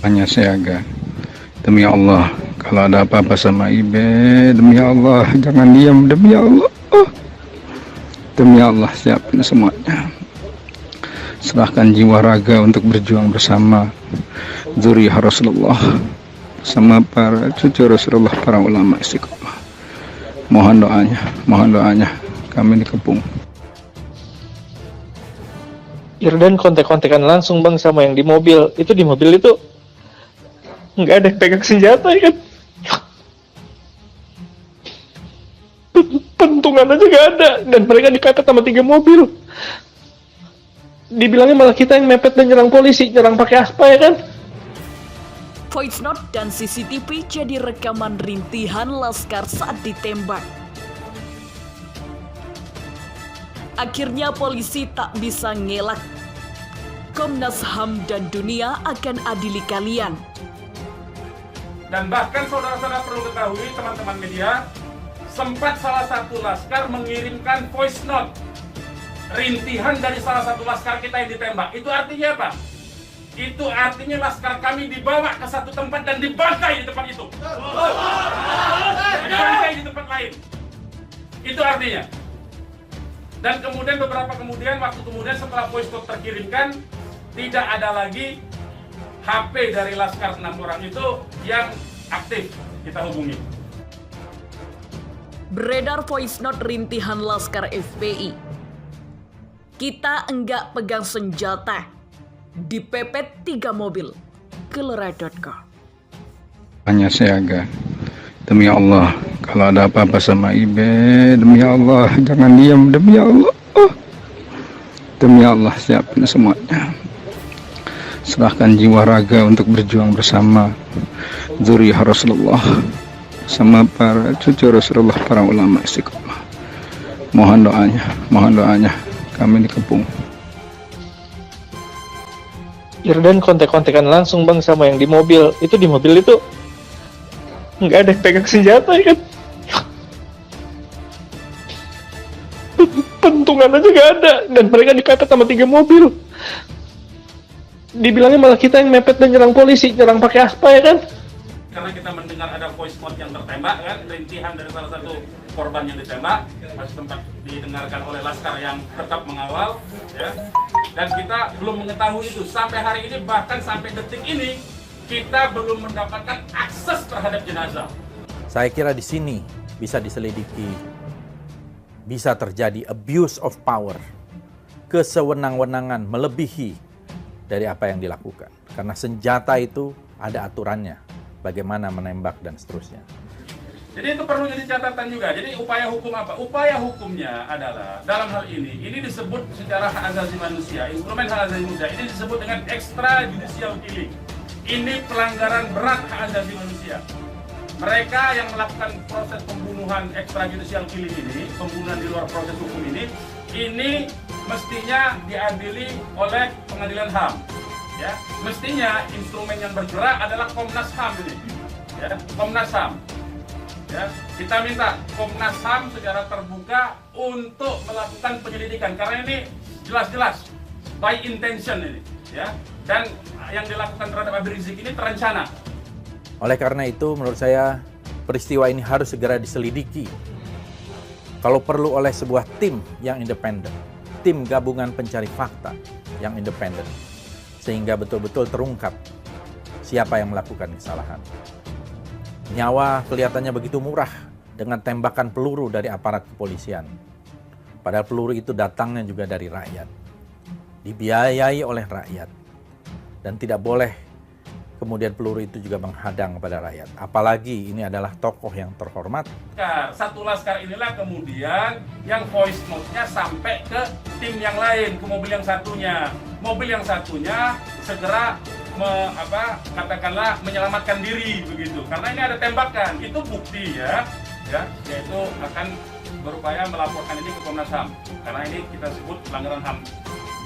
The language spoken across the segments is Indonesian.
Hanya siaga. Demi Allah, kalau ada apa-apa sama Ibe, demi Allah, jangan diam, demi Allah. Demi Allah, siapin semuanya. Serahkan jiwa raga untuk berjuang bersama zuriyah Rasulullah, sama para cucu Rasulullah, para ulama istiqomah. Mohon doanya, kami dikepung. Irdan kontek-kontekan langsung bang sama yang di mobil. Itu di mobil itu nggak ada yang pegang senjata ya kan? Pentungan aja nggak ada. Dan mereka dipepet sama 3 mobil. Dibilangnya malah kita yang mepet dan nyerang polisi, nyerang pakai aspa ya kan? Voice note dan CCTV jadi rekaman rintihan Laskar saat ditembak. Akhirnya polisi tak bisa ngelak. Komnas HAM dan dunia akan adili kalian. Dan bahkan saudara-saudara perlu ketahui, teman-teman media, sempat salah satu laskar mengirimkan voice note rintihan dari salah satu laskar kita yang ditembak. Itu artinya apa? Itu artinya laskar kami dibawa ke satu tempat dan dibantai di tempat itu. Dibantai di tempat lain. Itu artinya. Dan kemudian waktu kemudian setelah voice note terkirimkan, tidak ada lagi HP dari laskar 6 orang itu yang aktif kita hubungi. Beredar voice note rintihan Laskar FPI. Kita enggak pegang senjata. Dipepet 3 mobil. Kelera.com. Hanya siaga. Demi Allah, kalau ada apa-apa sama Ibe, demi Allah, jangan diam, demi Allah. Demi Allah, siapin semuanya. Serahkan jiwa raga untuk berjuang bersama zuriyah Rasulullah, sama para cucu Rasulullah, para ulama istiqomah. Mohon doanya, kami dikepung. Irdan kontek-kontekan langsung bang sama yang di mobil. Itu di mobil itu nggak ada yang pegang senjata ya kan? Pentungan aja nggak ada. Dan mereka dipepet sama 3 mobil. Dibilangnya malah kita yang mepet dan nyerang polisi, nyerang pakai aspa ya kan? Karena kita mendengar ada voice note yang tertembak kan, rintihan dari salah satu korban yang ditembak, masih sempat didengarkan oleh laskar yang tetap mengawal, ya. Dan kita belum mengetahui itu sampai hari ini, bahkan sampai detik ini kita belum mendapatkan akses terhadap jenazah. Saya kira di sini bisa diselidiki, bisa terjadi abuse of power, kesewenang-wenangan melebihi dari apa yang dilakukan. Karena senjata itu ada aturannya, bagaimana menembak dan seterusnya. Jadi itu perlu jadi catatan juga. Jadi upaya hukum apa? Upaya hukumnya adalah dalam hal ini disebut secara hak asasi manusia, instrumen hak asasi manusia, ini disebut dengan extrajudicial killing. Ini pelanggaran berat hak asasi manusia. Mereka yang melakukan proses pembunuhan extrajudicial killing ini, pembunuhan di luar proses hukum ini mestinya diadili oleh pengadilan HAM. Ya, mestinya instrumen yang bergerak adalah Komnas HAM ini. Ya, Komnas HAM. Ya, kita minta Komnas HAM secara terbuka untuk melakukan penyelidikan karena ini jelas-jelas by intention ini, ya. Dan yang dilakukan terhadap Habib Rizik ini terencana. Oleh karena itu menurut saya peristiwa ini harus segera diselidiki. Kalau perlu oleh sebuah tim yang independen, tim gabungan pencari fakta yang independen, sehingga betul-betul terungkap siapa yang melakukan kesalahan. Nyawa kelihatannya begitu murah dengan tembakan peluru dari aparat kepolisian. Padahal peluru itu datangnya juga dari rakyat, dibiayai oleh rakyat, dan tidak boleh kemudian peluru itu juga menghadang kepada rakyat. Apalagi ini adalah tokoh yang terhormat. Satu laskar inilah kemudian yang voice note-nya sampai ke tim yang lain, ke mobil yang satunya. Mobil yang satunya segera katakanlah menyelamatkan diri begitu. Karena ini ada tembakan, itu bukti ya, yaitu akan berupaya melaporkan ini ke Komnas HAM. Karena ini kita sebut pelanggaran HAM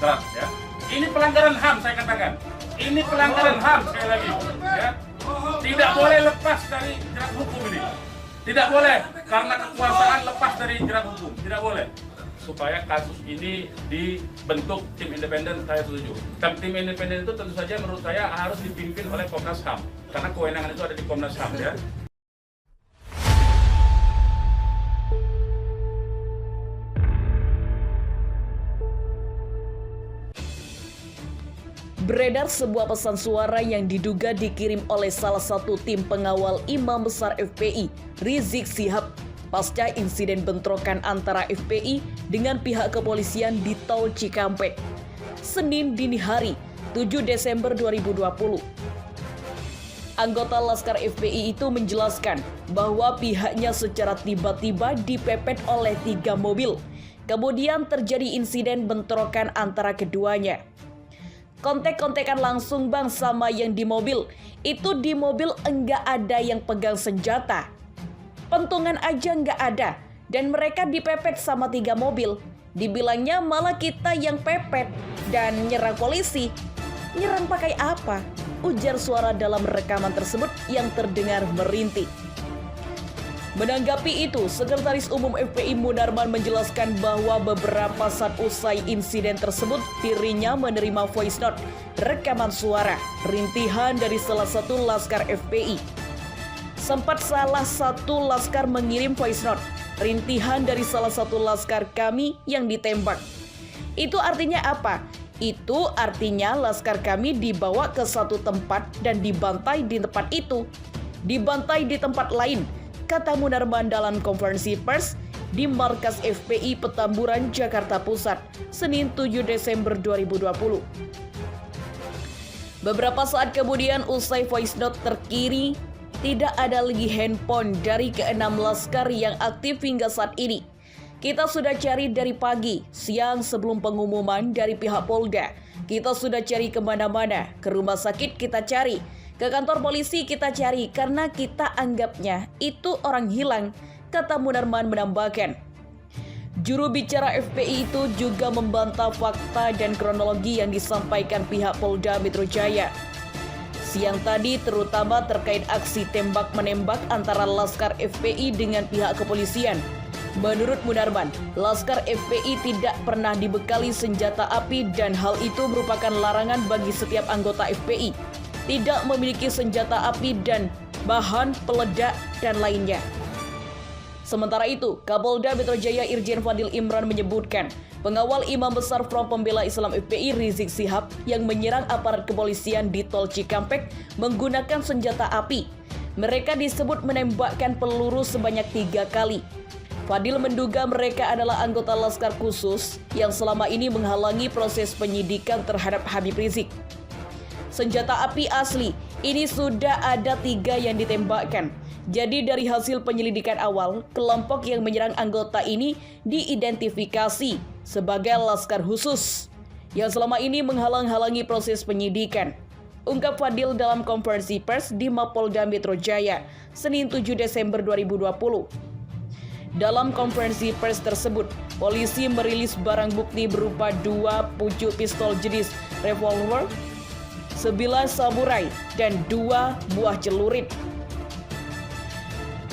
berat ya. Ini pelanggaran HAM saya katakan. Ini pelanggaran HAM sekali lagi ya. Tidak boleh lepas dari jerat hukum ini. Tidak boleh karena kekuasaan lepas dari jerat hukum. Tidak boleh. supaya kasus ini dibentuk tim independen, saya setuju. Dan tim independen itu tentu saja menurut saya harus dipimpin oleh Komnas HAM, karena kewenangan itu ada di Komnas HAM ya. Beredar sebuah pesan suara yang diduga dikirim oleh salah satu tim pengawal Imam Besar FPI, Rizik Syihab, pasca insiden bentrokan antara FPI dengan pihak kepolisian di Tol Cikampek, Senin dini hari, 7 Desember 2020. Anggota Laskar FPI itu menjelaskan bahwa pihaknya secara tiba-tiba dipepet oleh 3 mobil. Kemudian terjadi insiden bentrokan antara keduanya. Kontek-kontekan langsung bang sama yang di mobil. Itu di mobil enggak ada yang pegang senjata. Pentungan aja enggak ada. Dan mereka dipepet sama 3 mobil. Dibilangnya malah kita yang pepet dan nyerang polisi. Nyerang pakai apa? Ujar suara dalam rekaman tersebut yang terdengar merintih. Menanggapi itu, Sekretaris Umum FPI Munarman menjelaskan bahwa beberapa saat usai insiden tersebut, dirinya menerima voice note, rekaman suara, rintihan dari salah satu laskar FPI. Sempat salah satu laskar mengirim voice note, rintihan dari salah satu laskar kami yang ditembak. Itu artinya apa? Itu artinya laskar kami dibawa ke satu tempat dan dibantai di tempat itu. Dibantai di tempat lain, kata Munarman dalam konferensi pers di markas FPI Petamburan, Jakarta Pusat, Senin 7 Desember 2020. Beberapa saat kemudian usai voice note terkiri, tidak ada lagi handphone dari ke-6 laskar yang aktif hingga saat ini. Kita sudah cari dari pagi, siang sebelum pengumuman dari pihak Polda. Kita sudah cari kemana-mana, ke rumah sakit kita cari, ke kantor polisi kita cari karena kita anggapnya itu orang hilang, kata Munarman menambahkan. Juru bicara FPI itu juga membantah fakta dan kronologi yang disampaikan pihak Polda Metro Jaya siang tadi, terutama terkait aksi tembak-menembak antara laskar FPI dengan pihak kepolisian. Menurut Munarman, laskar FPI tidak pernah dibekali senjata api dan hal itu merupakan larangan bagi setiap anggota FPI. Tidak memiliki senjata api dan bahan peledak dan lainnya. Sementara itu, Kapolda Metro Jaya Irjen Fadil Imran menyebutkan pengawal Imam Besar Front Pembela Islam FPI Rizik Syihab yang menyerang aparat kepolisian di Tol Cikampek menggunakan senjata api. Mereka disebut menembakkan peluru sebanyak 3 kali. Fadil menduga mereka adalah anggota Laskar Khusus yang selama ini menghalangi proses penyidikan terhadap Habib Rizik. Senjata api asli, ini sudah ada 3 yang ditembakkan. Jadi dari hasil penyelidikan awal, kelompok yang menyerang anggota ini diidentifikasi sebagai Laskar Khusus yang selama ini menghalang-halangi proses penyidikan, ungkap Fadil dalam konferensi pers di Mapolda Metro Jaya, Senin 7 Desember 2020. Dalam konferensi pers tersebut, polisi merilis barang bukti berupa 2 pucuk pistol jenis revolver, 9 samurai, dan 2 buah celurit.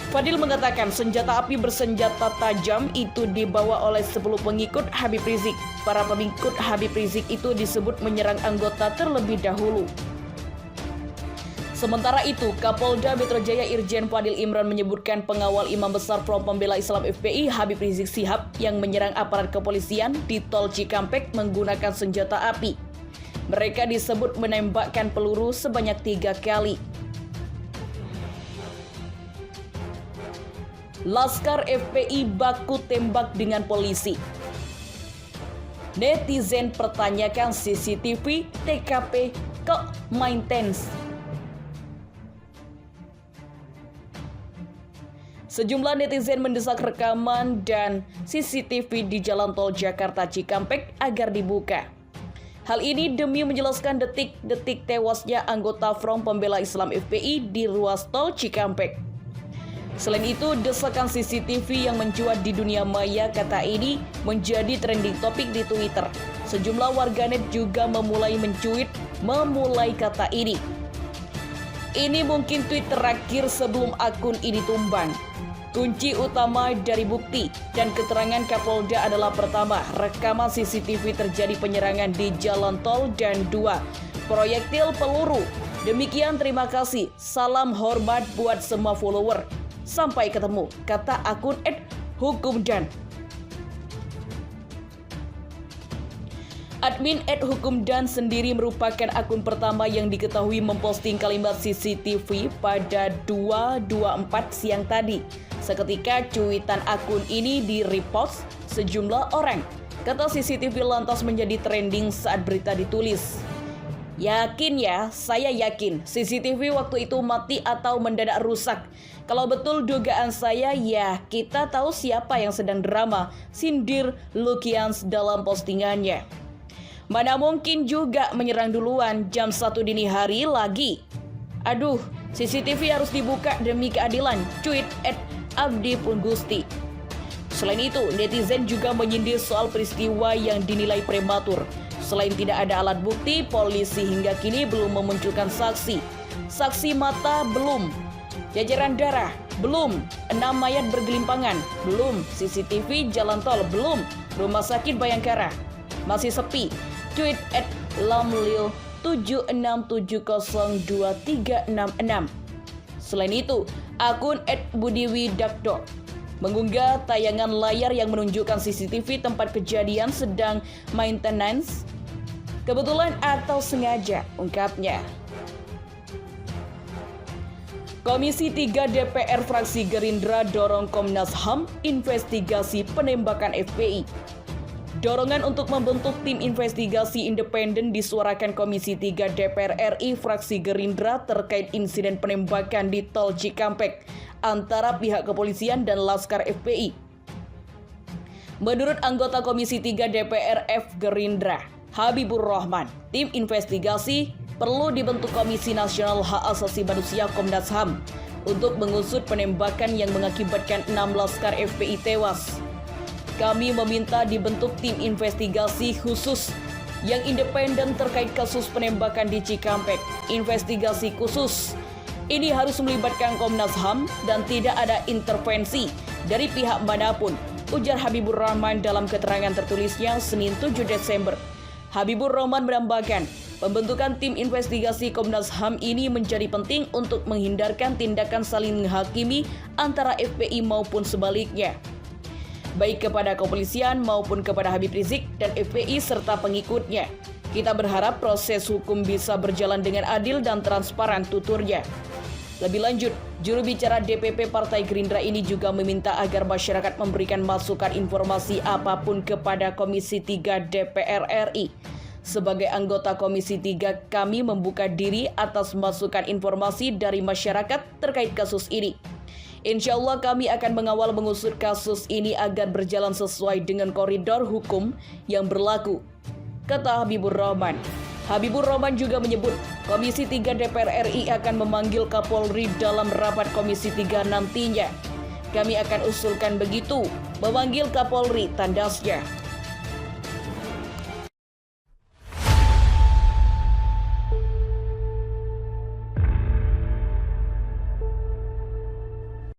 Fadil mengatakan senjata api bersenjata tajam itu dibawa oleh 10 pengikut Habib Rizik. Para pengikut Habib Rizik itu disebut menyerang anggota terlebih dahulu. Sementara itu, Kapolda Metro Jaya Irjen Fadil Imran menyebutkan pengawal Imam Besar Front Pembela Islam FPI Habib Rizik Syihab yang menyerang aparat kepolisian di Tol Cikampek menggunakan senjata api. Mereka disebut menembakkan peluru sebanyak 3 kali. Laskar FPI baku tembak dengan polisi. Netizen pertanyakan CCTV TKP kok maintenance. Sejumlah netizen mendesak rekaman dan CCTV di Jalan Tol Jakarta Cikampek agar dibuka. Hal ini demi menjelaskan detik-detik tewasnya anggota Front Pembela Islam FPI di ruas Tol Cikampek. Selain itu, desakan CCTV yang mencuat di dunia maya kata ini menjadi trending topik di Twitter. Sejumlah warganet juga memulai mencuit memulai kata ini. Ini mungkin tweet terakhir sebelum akun ini tumbang. Kunci utama dari bukti dan keterangan Kapolda adalah pertama, rekaman CCTV terjadi penyerangan di jalan tol, dan 2, proyektil peluru. Demikian, terima kasih. Salam hormat buat semua follower. Sampai ketemu, kata akun @hukumdan. Admin @hukumdan sendiri merupakan akun pertama yang diketahui memposting kalimat CCTV pada 2/24 siang tadi. Seketika cuitan akun ini di-repost sejumlah orang. Kata CCTV lantas menjadi trending saat berita ditulis. Yakin ya, saya yakin CCTV waktu itu mati atau mendadak rusak. Kalau betul dugaan saya, ya kita tahu siapa yang sedang drama, sindir Lukians dalam postingannya. Mana mungkin juga menyerang duluan jam 1 dini hari lagi. Aduh, CCTV harus dibuka demi keadilan, cuit @abdi_gusti. Selain itu, netizen juga menyindir soal peristiwa yang dinilai prematur. Selain tidak ada alat bukti, polisi hingga kini belum memunculkan saksi. Saksi mata belum. Jajaran darah belum. 6 mayat bergelimpangan belum. CCTV jalan tol belum. Rumah sakit Bayangkara masih sepi. Tweet @lamlil76702366. Selain itu, akun @budiwidakdo mengunggah tayangan layar yang menunjukkan CCTV tempat kejadian sedang maintenance. Kebetulan atau sengaja, ungkapnya. Komisi 3 DPR fraksi Gerindra dorong Komnas HAM investigasi penembakan FPI. Dorongan untuk membentuk tim investigasi independen disuarakan Komisi 3 DPR RI fraksi Gerindra terkait insiden penembakan di Tol Cikampek antara pihak kepolisian dan Laskar FPI. Menurut anggota Komisi 3 DPR F Gerindra, Habibur Rahman, tim investigasi perlu dibentuk Komisi Nasional Hak Asasi Manusia Komnas HAM untuk mengusut penembakan yang mengakibatkan 6 Laskar FPI tewas. Kami meminta dibentuk tim investigasi khusus yang independen terkait kasus penembakan di Cikampek. Investigasi khusus ini harus melibatkan Komnas HAM dan tidak ada intervensi dari pihak manapun, ujar Habibur Rahman dalam keterangan tertulisnya Senin 7 Desember. Habibur Rahman menambahkan, pembentukan tim investigasi Komnas HAM ini menjadi penting untuk menghindarkan tindakan saling menghakimi antara FPI maupun sebaliknya, baik kepada kepolisian maupun kepada Habib Rizik dan FPI serta pengikutnya. Kita berharap proses hukum bisa berjalan dengan adil dan transparan, tuturnya. Lebih lanjut, juru bicara DPP Partai Gerindra ini juga meminta agar masyarakat memberikan masukan informasi apapun kepada Komisi 3 DPR RI. Sebagai anggota Komisi 3, kami membuka diri atas masukan informasi dari masyarakat terkait kasus ini. Insya Allah kami akan mengawal mengusut kasus ini agar berjalan sesuai dengan koridor hukum yang berlaku, kata Habibur Rahman. Habibur Rahman juga menyebut Komisi 3 DPR RI akan memanggil Kapolri dalam rapat Komisi 3 nantinya. Kami akan usulkan begitu, memanggil Kapolri, tandasnya.